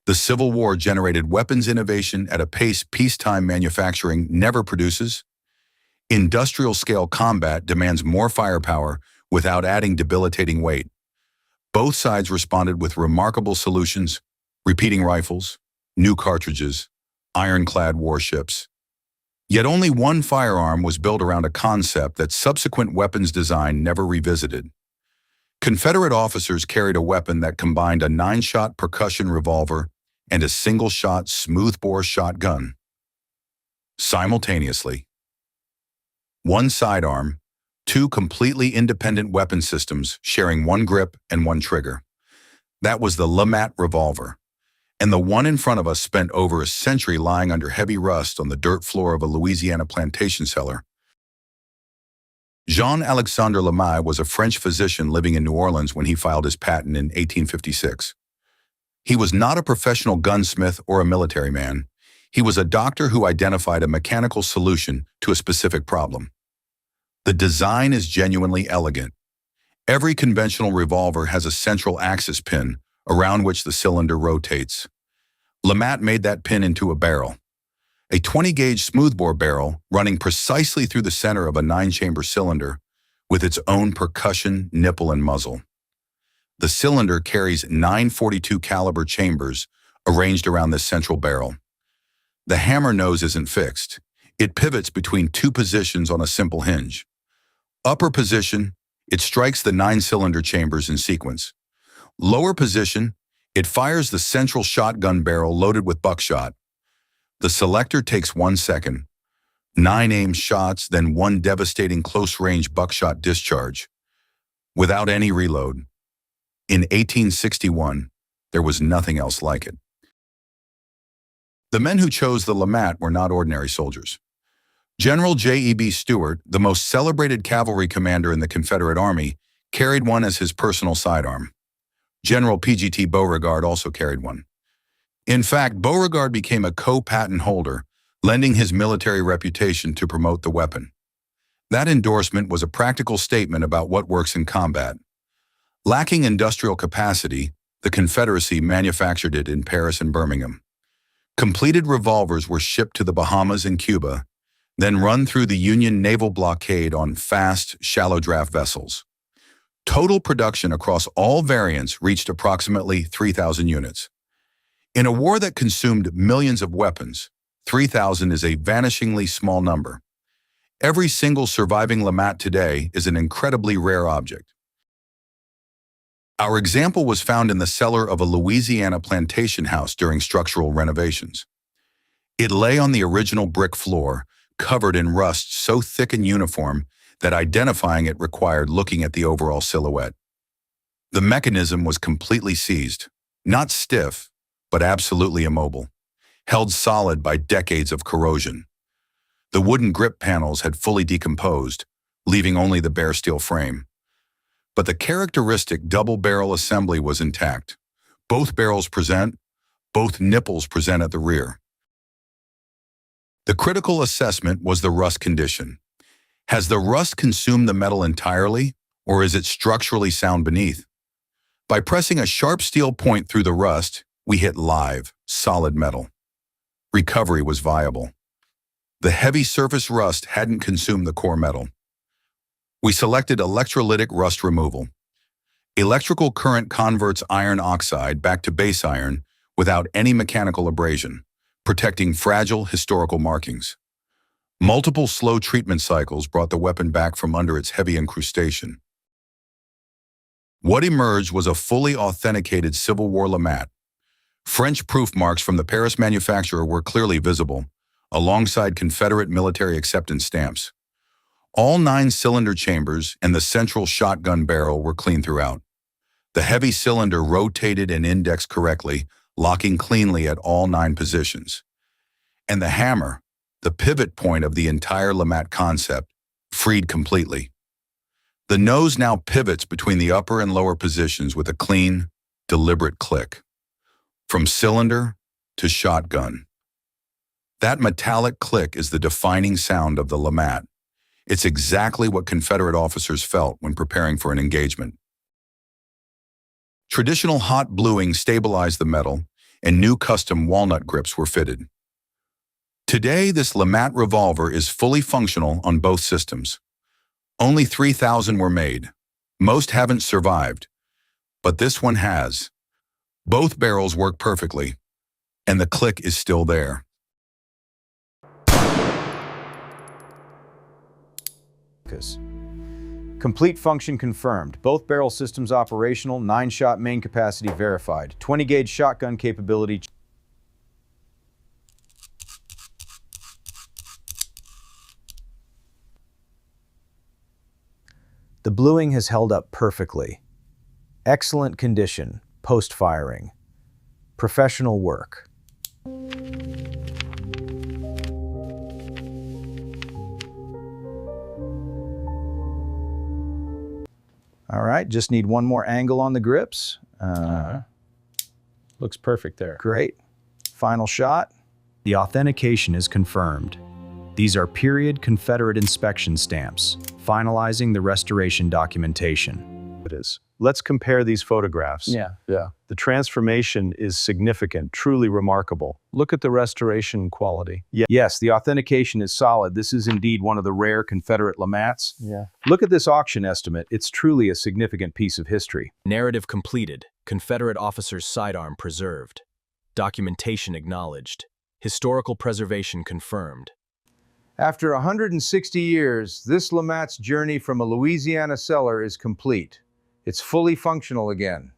The Civil War generated weapons innovation at a pace peacetime manufacturing never produces. Industrial-scale combat demands more firepower without adding debilitating weight. Both sides responded with remarkable solutions: repeating rifles, new cartridges, ironclad warships. Yet only one firearm was built around a concept that subsequent weapons design never revisited. Confederate officers carried a weapon that combined a 9-shot percussion revolver and a single-shot smoothbore shotgun. Simultaneously, one sidearm, two completely independent weapon systems sharing one grip and one trigger. That was the LeMat Revolver. And the one in front of us spent over a century lying under heavy rust on the dirt floor of a Louisiana plantation cellar. Jean-Alexandre LeMat was a French physician living in New Orleans when he filed his patent in 1856. He was not a professional gunsmith or a military man. He was a doctor who identified a mechanical solution to a specific problem. The design is genuinely elegant. Every conventional revolver has a central axis pin around which the cylinder rotates. LeMat made that pin into a barrel. A 20-gauge smoothbore barrel running precisely through the center of a 9-chamber cylinder with its own percussion, nipple, and muzzle. The cylinder carries 9.42 caliber chambers arranged around this central barrel. The hammer nose isn't fixed. It pivots between two positions on a simple hinge. Upper position, it strikes the 9-cylinder chambers in sequence. Lower position, it fires the central shotgun barrel loaded with buckshot. The selector takes 1 second, 9 aimed shots, then 1 devastating close-range buckshot discharge, without any reload. In 1861, there was nothing else like it. The men who chose the LeMat were not ordinary soldiers. General J.E.B. Stuart, the most celebrated cavalry commander in the Confederate Army, carried one as his personal sidearm. General P.G.T. Beauregard also carried one. In fact, Beauregard became a co-patent holder, lending his military reputation to promote the weapon. That endorsement was a practical statement about what works in combat. Lacking industrial capacity, the Confederacy manufactured it in Paris and Birmingham. Completed revolvers were shipped to the Bahamas and Cuba, then run through the Union naval blockade on fast, shallow-draft vessels. Total production across all variants reached approximately 3,000 units. In a war that consumed millions of weapons, 3,000 is a vanishingly small number. Every single surviving LeMat today is an incredibly rare object. Our example was found in the cellar of a Louisiana plantation house during structural renovations. It lay on the original brick floor, covered in rust so thick and uniform that identifying it required looking at the overall silhouette. The mechanism was completely seized, not stiff, but absolutely immobile, held solid by decades of corrosion. The wooden grip panels had fully decomposed, leaving only the bare steel frame. But the characteristic double-barrel assembly was intact. Both barrels present, both nipples present at the rear. The critical assessment was the rust condition. Has the rust consumed the metal entirely, or is it structurally sound beneath? By pressing a sharp steel point through the rust, we hit live, solid metal. Recovery was viable. The heavy surface rust hadn't consumed the core metal. We selected electrolytic rust removal. Electrical current converts iron oxide back to base iron without any mechanical abrasion, protecting fragile historical markings. Multiple slow treatment cycles brought the weapon back from under its heavy incrustation. What emerged was a fully authenticated Civil War LeMat. French proof marks from the Paris manufacturer were clearly visible, alongside Confederate military acceptance stamps. All 9-cylinder chambers and the central shotgun barrel were clean throughout. The heavy cylinder rotated and indexed correctly, locking cleanly at all 9 positions. And the hammer, the pivot point of the entire LeMat concept, freed completely. The nose now pivots between the upper and lower positions with a clean, deliberate click. From cylinder to shotgun. That metallic click is the defining sound of the LeMat. It's exactly what Confederate officers felt when preparing for an engagement. Traditional hot bluing stabilized the metal, and new custom walnut grips were fitted. Today, this LeMat Revolver is fully functional on both systems. Only 3,000 were made. Most haven't survived, but this one has. Both barrels work perfectly, and the click is still there. Complete function confirmed. Both barrel systems operational, 9-shot main capacity verified, 20-gauge shotgun capability. The bluing has held up perfectly. Excellent condition, post-firing. Professional work. All right, just need one more angle on the grips. Looks perfect there. Great. Final shot. The authentication is confirmed. These are period Confederate inspection stamps, finalizing the restoration documentation. It is. Let's compare these photographs. Yeah. The transformation is significant, truly remarkable. Look at the restoration quality. Yes, the authentication is solid. This is indeed one of the rare Confederate LeMats. Yeah. Look at this auction estimate. It's truly a significant piece of history. Narrative completed. Confederate officer's sidearm preserved. Documentation acknowledged. Historical preservation confirmed. After 160 years, this LeMat's journey from a Louisiana cellar is complete. It's fully functional again.